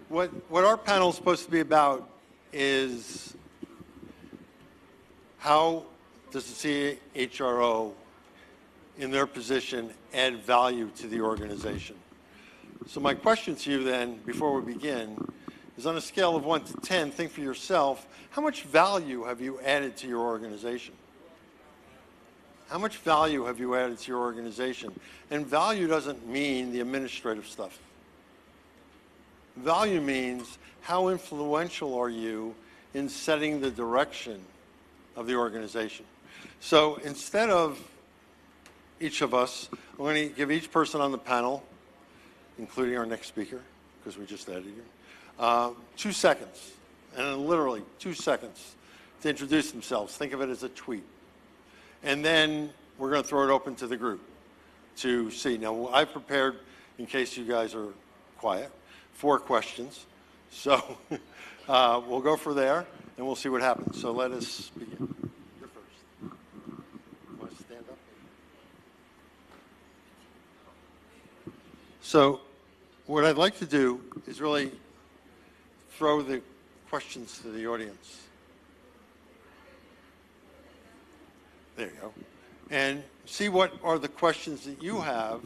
What our panel is supposed to be about is how does the CHRO in their position add value to the organization? So my question to you then, before we begin, is on a scale of 1 to 10, think for yourself, how much value have you added to your organization? How much value have you added to your organization? And value doesn't mean the administrative stuff. Value means how influential are you in setting the direction of the organization. So instead of each of us, I'm going to give each person on the panel, including our next speaker, because we just added you, 2 seconds, and literally 2 seconds to introduce themselves. Think of it as a tweet. And then we're going to throw it open to the group to see. Now, I've prepared, in case you guys are quiet, 4 questions. So we'll go for there, and we'll see what happens. So let us begin. You're first. You want to stand up? So what I'd like to do is really throw the questions to the audience. There you go. And see what are the questions that you have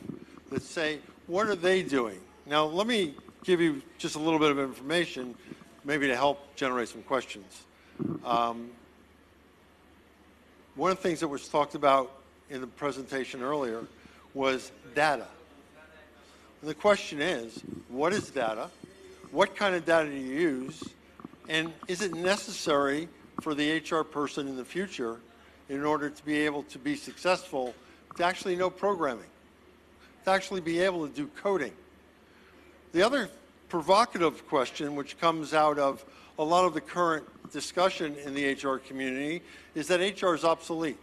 that say, what are they doing? Now, let me give you just a little bit of information, maybe to help generate some questions. One of the things that was talked about in the presentation earlier was data. And the question is, what is data? What kind of data do you use? And is it necessary for the HR person in the future in order to be able to be successful to actually know programming, to actually be able to do coding? The other provocative question, which comes out of a lot of the current discussion in the HR community, is that HR is obsolete.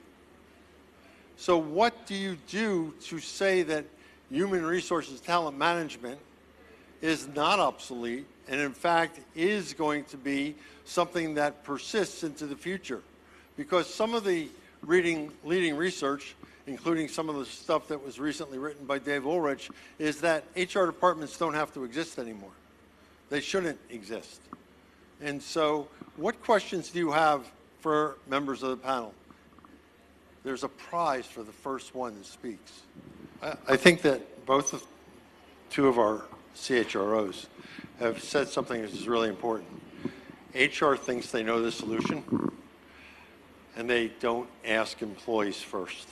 So what do you do to say that human resources talent management is not obsolete and in fact is going to be something that persists into the future? Because some of the leading research, including some of the stuff that was recently written by Dave Ulrich, is that HR departments don't have to exist anymore. They shouldn't exist. And so what questions do you have for members of the panel? There's a prize for the first one that speaks. I think that two of our CHROs have said something that is really important. HR thinks they know the solution, and they don't ask employees first.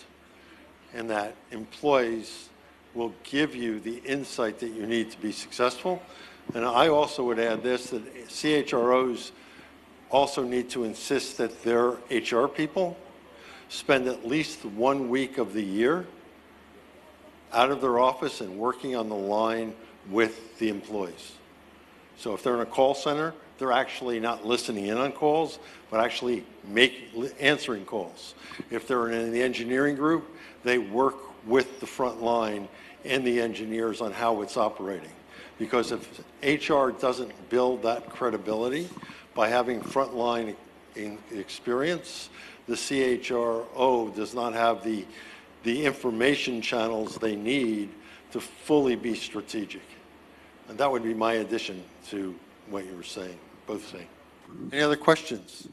And that employees will give you the insight that you need to be successful. And I also would add this, that CHROs also need to insist that their HR people spend at least 1 week of the year out of their office and working on the line with the employees. So if they're in a call center, they're actually not listening in on calls, but actually answering calls. If they're in the engineering group, they work with the front line and the engineers on how it's operating. Because if HR doesn't build that credibility by having frontline experience, the CHRO does not have the information channels they need to fully be strategic. And that would be my addition to what you were saying, both saying. Any other questions?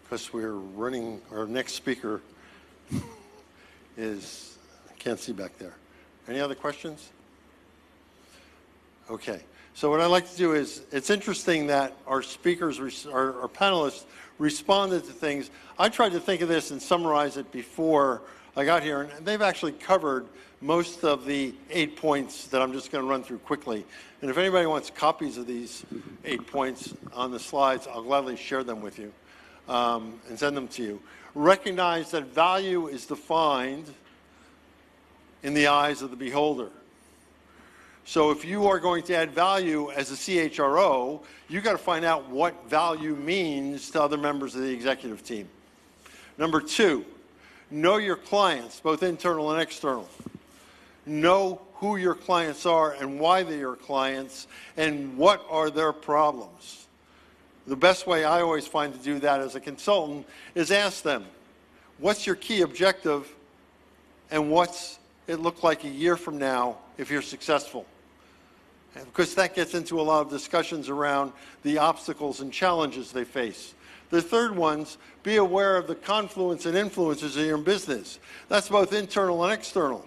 Because we're running, our next speaker is, I can't see back there. Any other questions? Okay. So what I'd like to do is, it's interesting that our speakers, our panelists responded to things. I tried to think of this and summarize it before I got here, and they've actually covered most of the 8 points that I'm just going to run through quickly. And if anybody wants copies of these 8 points on the slides, I'll gladly share them with you and send them to you. Recognize that value is defined in the eyes of the beholder. So if you are going to add value as a CHRO, you got to find out what value means to other members of the executive team. Number 2, know your clients, both internal and external. Know who your clients are and why they're your clients and what are their problems. The best way I always find to do that as a consultant is ask them, what's your key objective and what's it look like a year from now if you're successful? because that gets into a lot of discussions around the obstacles and challenges they face. The third one's be aware of the confluence and influences in your business. That's both internal and external.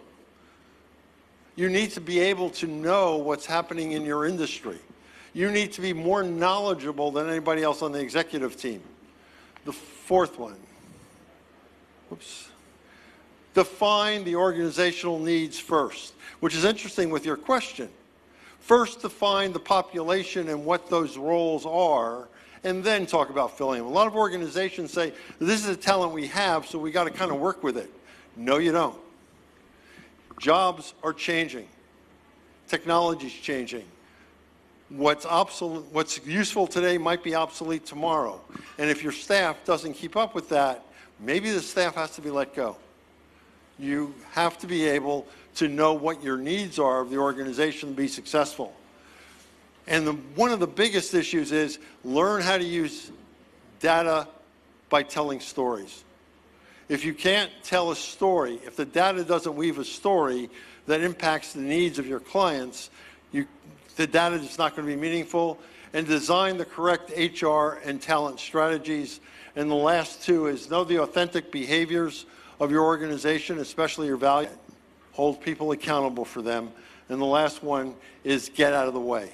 You need to be able to know what's happening in your industry. You need to be more knowledgeable than anybody else on the executive team. The fourth one, define the organizational needs first, which is interesting with your question. First, define the population and what those roles are, and then talk about filling them. A lot of organizations say, this is a talent we have, so we got to kind of work with it. No, you don't. Jobs are changing. Technology's changing. What's useful today might be obsolete tomorrow. And if your staff doesn't keep up with that, maybe the staff has to be let go. You have to be able to know what your needs are of the organization to be successful. And one of the biggest issues is learn how to use data by telling stories. If you can't tell a story, if the data doesn't weave a story that impacts the needs of your clients, the data is not going to be meaningful. And design the correct HR and talent strategies. And the last two is know the authentic behaviors of your organization, especially your values. Hold people accountable for them. And the last one is get out of the way.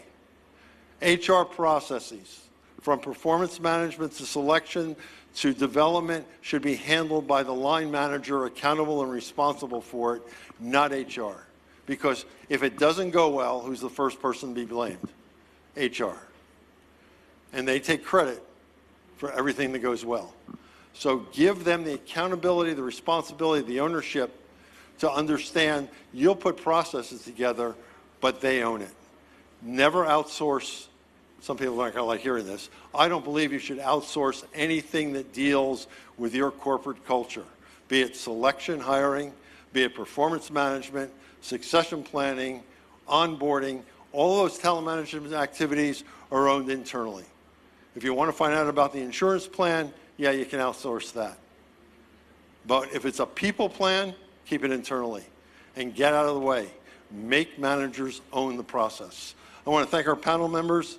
HR processes, from performance management to selection to development, should be handled by the line manager accountable and responsible for it, not HR. Because if it doesn't go well, who's the first person to be blamed? HR. And they take credit for everything that goes well. So give them the accountability, the responsibility, the ownership to understand you'll put processes together, but they own it. Never outsource. Some people aren't going to like hearing this. I don't believe you should outsource anything that deals with your corporate culture, be it selection, hiring, be it performance management, succession planning, onboarding. All those talent management activities are owned internally. If you want to find out about the insurance plan, yeah, you can outsource that. But if it's a people plan, keep it internally and get out of the way. Make managers own the process. I want to thank our panel members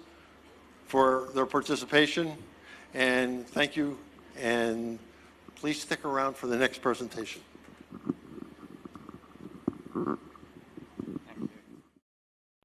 for their participation, and thank you, and please stick around for the next presentation.